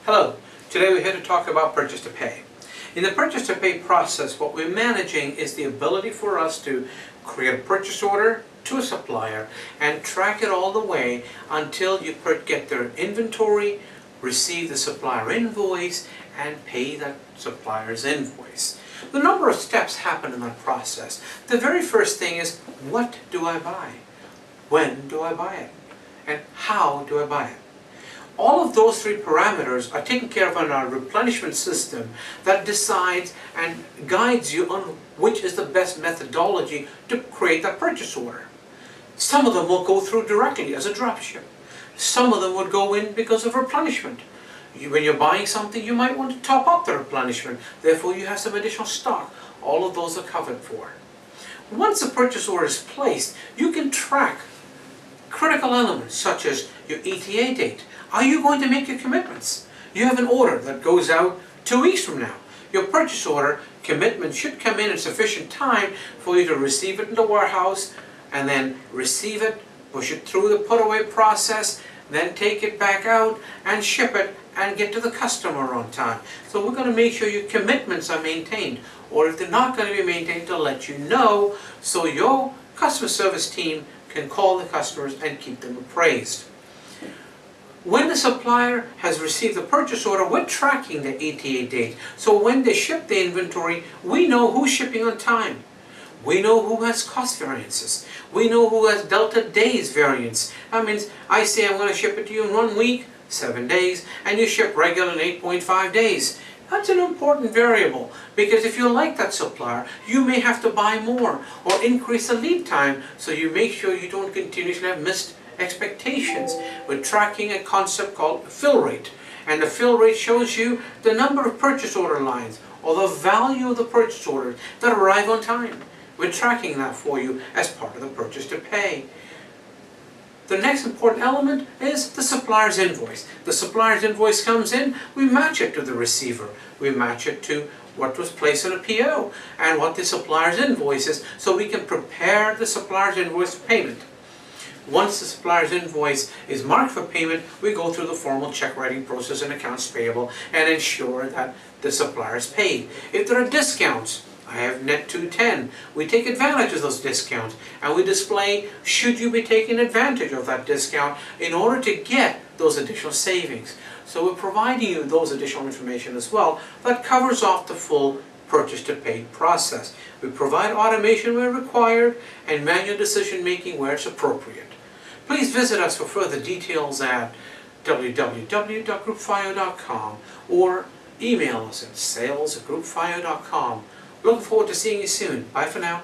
Hello, today we're here to talk about purchase to pay. In the purchase to pay process, what we're managing is the ability for us to create a purchase order to a supplier and track it all the way until you get their inventory, receive the supplier invoice, and pay that supplier's invoice. The number of steps happen in that process. The very first thing is, what do I buy? When do I buy it? And how do I buy it? All of those three parameters are taken care of in our replenishment system that decides and guides you on which is the best methodology to create that purchase order. Some of them will go through directly as a dropship. Some of them would go in because of replenishment. When you're buying something, you might want to top up the replenishment. Therefore, you have some additional stock. All of those are covered for. Once a purchase order is placed, you can track critical elements such as your ETA date. Are you going to make your commitments? You have an order that goes out 2 weeks from now. Your purchase order commitment should come in sufficient time for you to receive it in the warehouse and then receive it, push it through the put away process, then take it back out and ship it and get to the customer on time. So we're going to make sure your commitments are maintained, or if they're not going to be maintained, to let you know so your customer service team can call the customers and keep them appraised. When the supplier has received the purchase order, we're tracking the ETA date. So when they ship the inventory, we know who's shipping on time. We know who has cost variances. We know who has delta days variance. That means I say I'm going to ship it to you in 1 week, 7 days, and you ship regular in 8.5 days. That's an important variable, because if you like that supplier, you may have to buy more or increase the lead time, so you make sure you don't continuously have missed expectations. We're tracking a concept called fill rate, and the fill rate shows you the number of purchase order lines or the value of the purchase orders that arrive on time. We're tracking that for you as part of the purchase to pay. The next important element is the supplier's invoice. The supplier's invoice comes in, we match it to the receiver. We match it to what was placed in a PO and what the supplier's invoice is, so we can prepare the supplier's invoice for payment. Once the supplier's invoice is marked for payment, we go through the formal check writing process in accounts payable and ensure that the supplier is paid. If there are discounts, I have net 210. We take advantage of those discounts and we display should you be taking advantage of that discount in order to get those additional savings. So we're providing you those additional information as well that covers off the full purchase to pay process. We provide automation where required and manual decision making where it's appropriate. Please visit us for further details at www.groupfio.com or email us at sales@groupfio.com. Looking forward to seeing you soon. Bye for now.